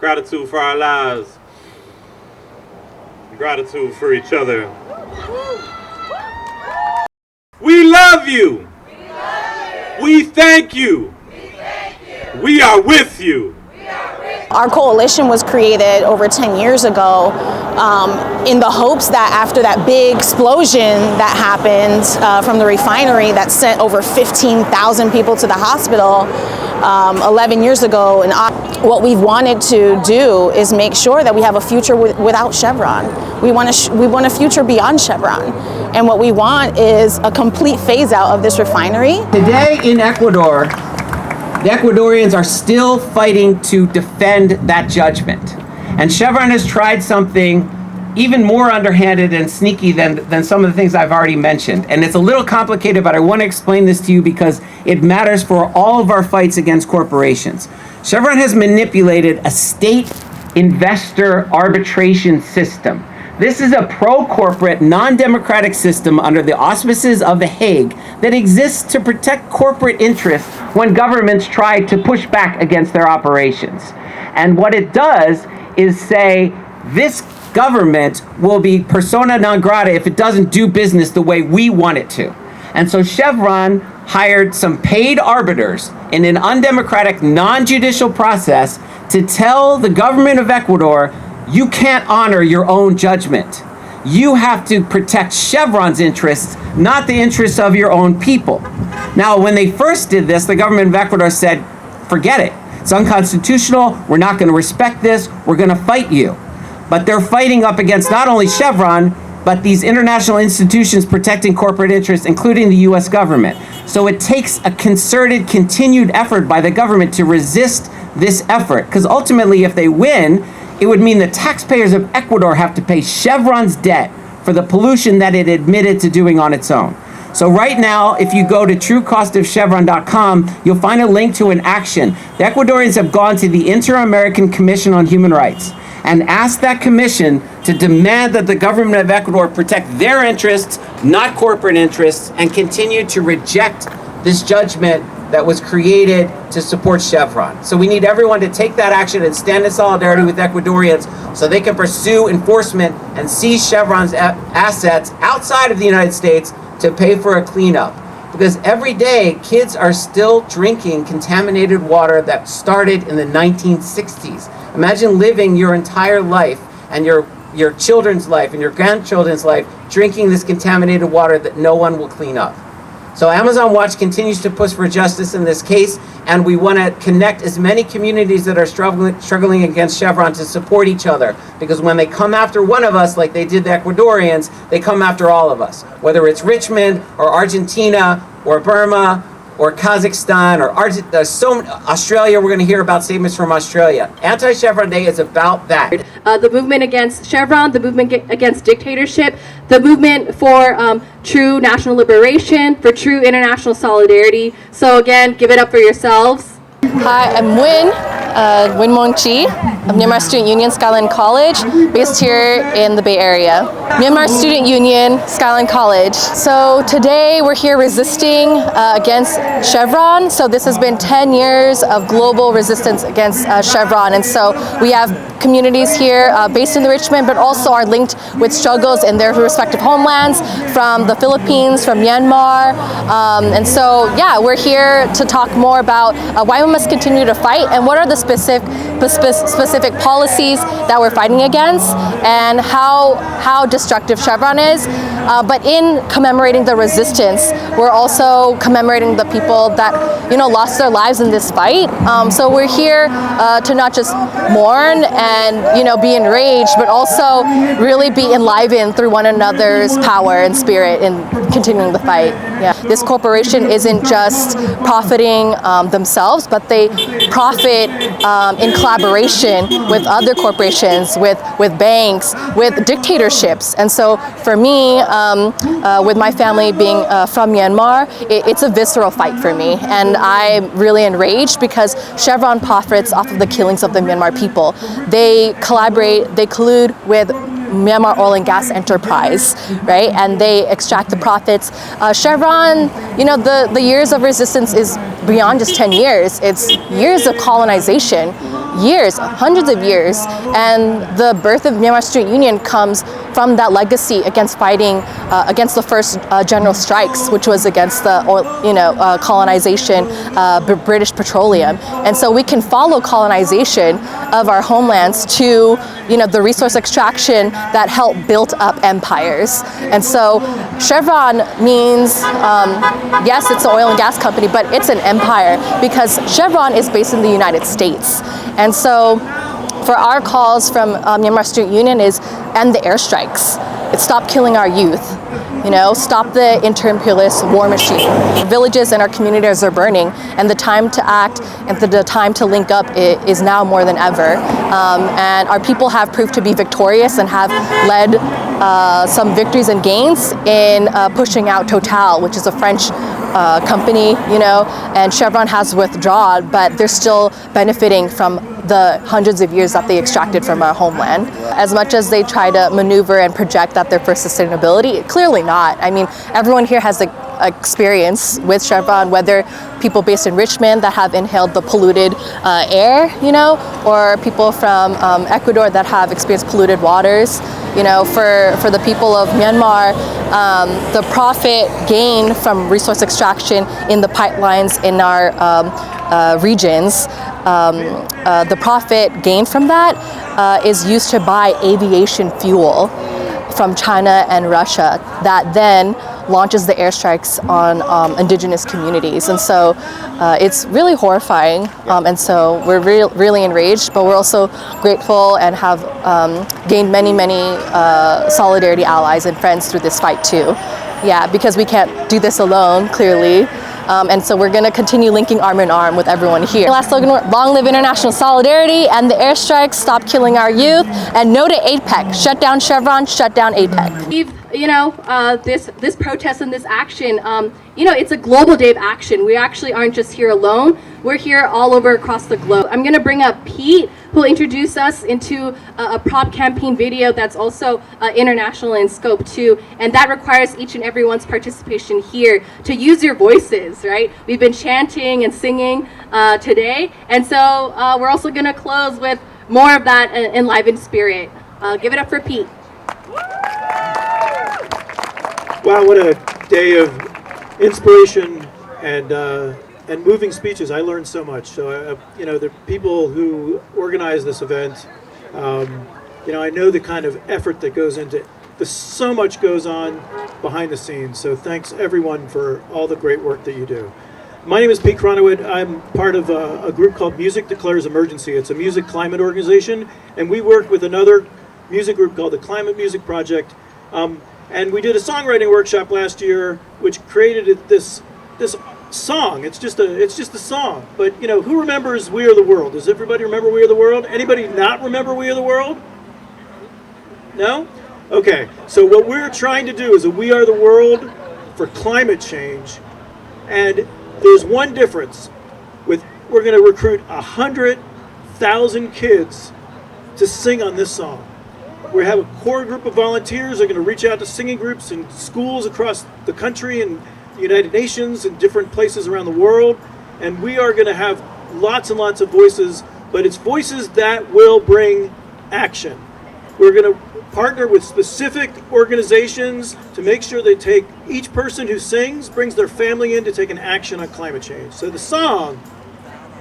Gratitude for our lives. Gratitude for each other. We love you. We thank you. We are with you. Our coalition was created over 10 years ago in the hopes that after that big explosion that happened from the refinery that sent over 15,000 people to the hospital 11 years ago, and what we've wanted to do is make sure that we have a future without Chevron. We want a future beyond Chevron. And what we want is a complete phase out of this refinery. Today in Ecuador, the Ecuadorians are still fighting to defend that judgment. And Chevron has tried something even more underhanded and sneaky than some of the things I've already mentioned. And it's a little complicated, but I want to explain this to you because it matters for all of our fights against corporations. Chevron has manipulated a state investor arbitration system. This is a pro-corporate, non-democratic system under the auspices of The Hague that exists to protect corporate interests when governments try to push back against their operations. And what it does is say, this government will be persona non grata if it doesn't do business the way we want it to. And so Chevron hired some paid arbiters in an undemocratic, non-judicial process to tell the government of Ecuador, you can't honor your own judgment. You have to protect Chevron's interests, not the interests of your own people. Now, when they first did this, the government of Ecuador said, forget it. It's unconstitutional. We're not going to respect this. We're going to fight you. But they're fighting up against not only Chevron, but these international institutions protecting corporate interests, including the U.S. government. So it takes a concerted, continued effort by the government to resist this effort. Because ultimately, if they win, it would mean the taxpayers of Ecuador have to pay Chevron's debt for the pollution that it admitted to doing on its own. So right now, if you go to truecostofchevron.com, you'll find a link to an action. The Ecuadorians have gone to the Inter-American Commission on Human Rights and asked that commission to demand that the government of Ecuador protect their interests, not corporate interests, and continue to reject this judgment that was created to support Chevron. So we need everyone to take that action and stand in solidarity with Ecuadorians so they can pursue enforcement and seize Chevron's assets outside of the United States to pay for a cleanup. Because every day, kids are still drinking contaminated water that started in the 1960s. Imagine living your entire life and your children's life and your grandchildren's life drinking this contaminated water that no one will clean up. So Amazon Watch continues to push for justice in this case, and we want to connect as many communities that are struggling against Chevron to support each other. Because when they come after one of us, like they did the Ecuadorians, they come after all of us. Whether it's Richmond or Argentina or Burma or Kazakhstan or Australia, we're going to hear about statements from Australia. Anti-Chevron Day is about that. The movement against Chevron, the movement against dictatorship, the movement for true national liberation, for true international solidarity. So again, give it up for yourselves. Hi, I'm Win Mon-chi of Myanmar Student Union, Skyline College, based here in the Bay Area. Myanmar Student Union, Skyline College. So today we're here resisting against Chevron. So this has been 10 years of global resistance against Chevron. And so we have communities here based in the Richmond, but also are linked with struggles in their respective homelands from the Philippines, from Myanmar. And so, yeah, we're here to talk more about why we must continue to fight and what are the specific policies that we're fighting against and how destructive Chevron is. But in commemorating the resistance, we're also commemorating the people that, lost their lives in this fight. So we're here to not just mourn and, be enraged, but also really be enlivened through one another's power and spirit in continuing the fight. Yeah. This corporation isn't just profiting themselves, but they profit in collaboration with other corporations, with banks, with dictatorships. And so for me, with my family being from Myanmar, it's a visceral fight for me. And I'm really enraged because Chevron profits off of the killings of the Myanmar people. They collaborate, they collude with Myanmar Oil and Gas Enterprise, right? And they extract the profits. Chevron, the years of resistance is beyond just 10 years. It's years of colonization. years, hundreds of years. And the birth of Myanmar Student Union comes from that legacy against fighting against the first general strikes, which was against the colonization, British petroleum. And so we can follow colonization of our homelands to the resource extraction that helped build up empires. And so Chevron means, yes, it's an oil and gas company, but it's an empire because Chevron is based in the United States. And so for our calls from Myanmar Student Union is end the airstrikes. It's stop killing our youth. Stop the imperialist war machine. Villages and our communities are burning, and the time to act and the time to link up is now more than ever. And our people have proved to be victorious and have led some victories and gains in pushing out Total, which is a French company, and Chevron has withdrawn, but they're still benefiting from the hundreds of years that they extracted from our homeland. As much as they try to maneuver and project that they're for sustainability, clearly not. I mean, everyone here has the experience with Chevron, whether people based in Richmond that have inhaled the polluted air, or people from Ecuador that have experienced polluted waters. For the people of Myanmar, the profit gained from resource extraction in the pipelines in our regions, the profit gained from that is used to buy aviation fuel from China and Russia that then launches the airstrikes on indigenous communities. And so it's really horrifying. And so we're really enraged, but we're also grateful and have gained many solidarity allies and friends through this fight too. Yeah, because we can't do this alone, clearly. And so we're going to continue linking arm in arm with everyone here. Last slogan, long live international solidarity and the airstrikes, stop killing our youth, and no to APEC. Shut down Chevron, shut down APEC. This protest and this action, it's a global day of action. We actually aren't just here alone. We're here all over across the globe. I'm going to bring up Pete, who will introduce us into a prop campaign video that's also international in scope too, and that requires each and everyone's participation here to use your voices, right? We've been chanting and singing today, and so we're also going to close with more of that enlivened spirit. Give it up for Pete. Wow, what a day of inspiration and moving speeches. I learned so much. So, the people who organize this event, I know the kind of effort that goes into this. So much goes on behind the scenes. So thanks everyone for all the great work that you do. My name is Pete Cronowit. I'm part of a group called Music Declares Emergency. It's a music climate organization, and we work with another music group called the Climate Music Project. And we did a songwriting workshop last year, which created this song. It's just a song. But who remembers "We Are the World"? Does everybody remember "We Are the World"? Anybody not remember "We Are the World"? No? Okay. So what we're trying to do is a "We Are the World" for climate change, and there's one difference. We're going to recruit 100,000 kids to sing on this song. We have a core group of volunteers that are going to reach out to singing groups in schools across the country and the United Nations and different places around the world. And we are going to have lots and lots of voices, but it's voices that will bring action. We're going to partner with specific organizations to make sure they take each person who sings, brings their family in to take an action on climate change. So the song,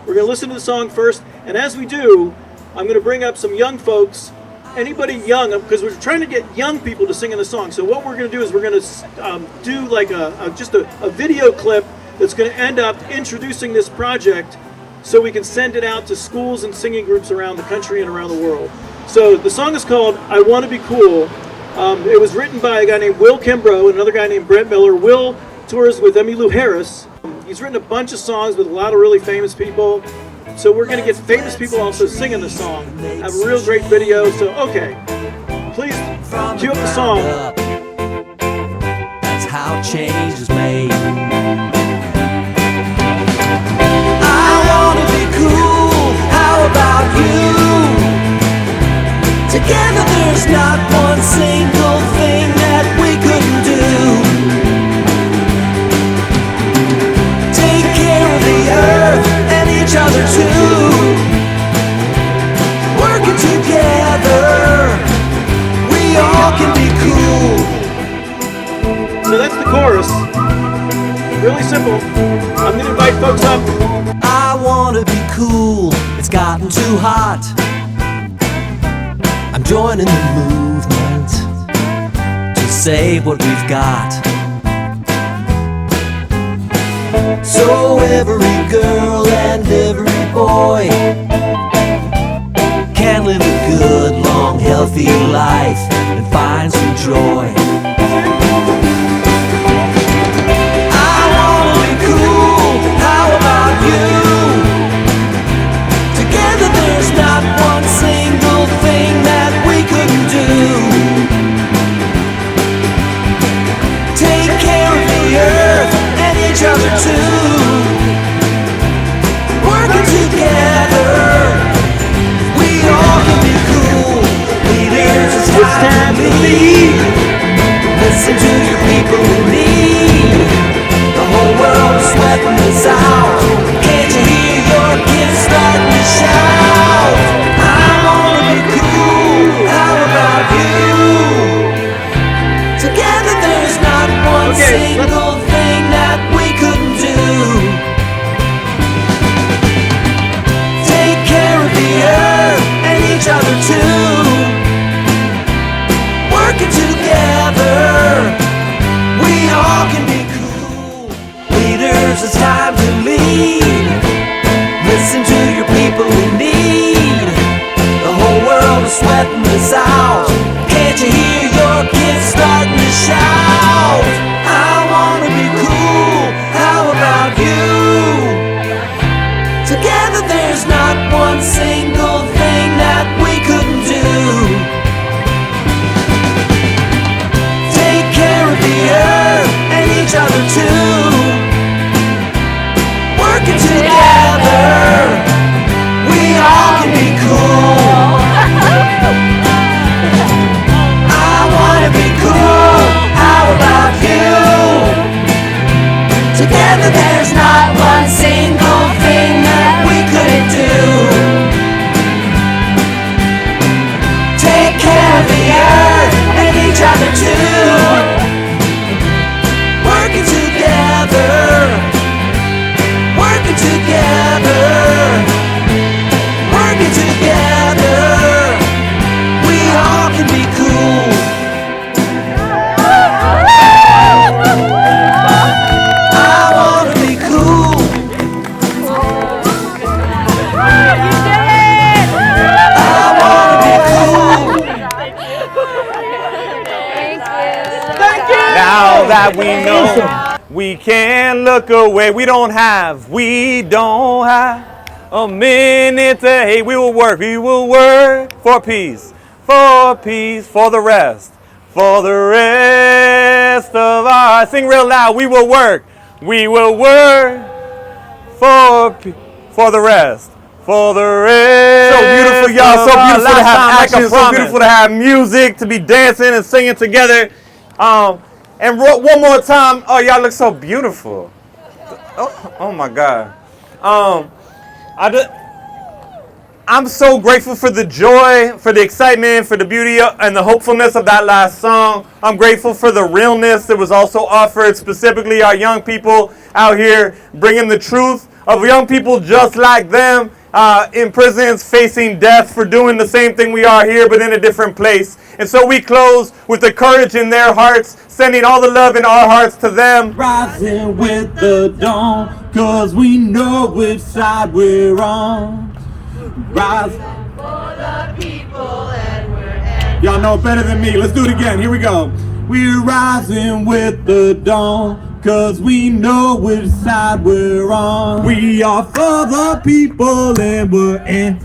we're going to listen to the song first, and as we do, I'm going to bring up some young folks. Anybody young, because we're trying to get young people to sing in the song. So what we're going to do is we're going to do like just a video clip that's going to end up introducing this project so we can send it out to schools and singing groups around the country and around the world. So the song is called "I Want to Be Cool." It was written by a guy named Will Kimbrough and another guy named Brent Miller. Will tours with Emmylou Harris. He's written a bunch of songs with a lot of really famous people. So we're going to get famous people also singing the song. Have a real great video. So, okay, please cue up the song. That's how change is made. I want to be cool. How about you? Together there's not one single thing that we couldn't do. Take care of the earth and each other too. chorus. Really simple. I'm going to invite folks up. I wanna be cool, it's gotten too hot. I'm joining the movement to save what we've got. So every girl and every boy can live a good, long, healthy life and find some joy. Listen to your people in need. The whole world is sweating us out. Can't you hear your kids starting to shout? I wanna be cool, how about you? Together there's not one single thing that we couldn't do. Take care of the earth and each other too. Working together, we all can be cool. Leaders, it's time to lead. Listen to your people in need. The whole world is sweating us out. Can't you hear your kids starting to shout? I wanna be cool, how about you? Together there's not one single thing that we couldn't do. Each other too. Working together, we all can be cool. I wanna be cool, how about you? Together there's not one single thing that we couldn't do. Take care of the earth and each other too. Working together, working together, working together, we all can be cool. I wanna be cool. I wanna be cool. Now that we know we can't look away, we don't have a minute to hate. We will work for peace, for the rest of our, sing real loud, we will work for the rest. So beautiful, y'all, so beautiful to have action, so beautiful to have music, to be dancing and singing together. And one more time, oh, y'all look so beautiful. Oh my God. I'm so grateful for the joy, for the excitement, for the beauty and the hopefulness of that last song. I'm grateful for the realness that was also offered, specifically our young people out here bringing the truth of young people just like them in prisons facing death for doing the same thing we are here, but in a different place. And so we close with the courage in their hearts, sending all the love in our hearts to them. Rising with the dawn, 'cause we know which side we're on. Rising for the people and we're y'all know better than me. Let's do it again. Here we go. We're rising with the dawn, 'cause we know which side we're on. We are for the people and we're in.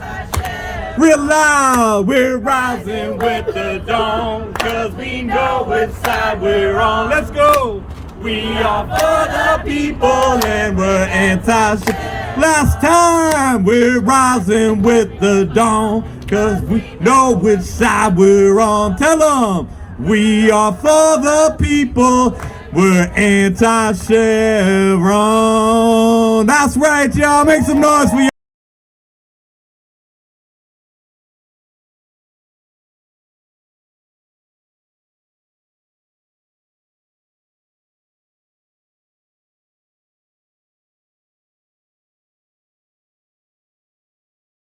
Real loud, we're rising with the dawn, 'cause we know which side we're on. Let's go. We are for the people and we're anti-shit. Last time, we're rising with the dawn, 'cause we know which side we're on. Tell them, we are for the people, we're anti-Chevron. That's right, y'all. Make some noise for y'all.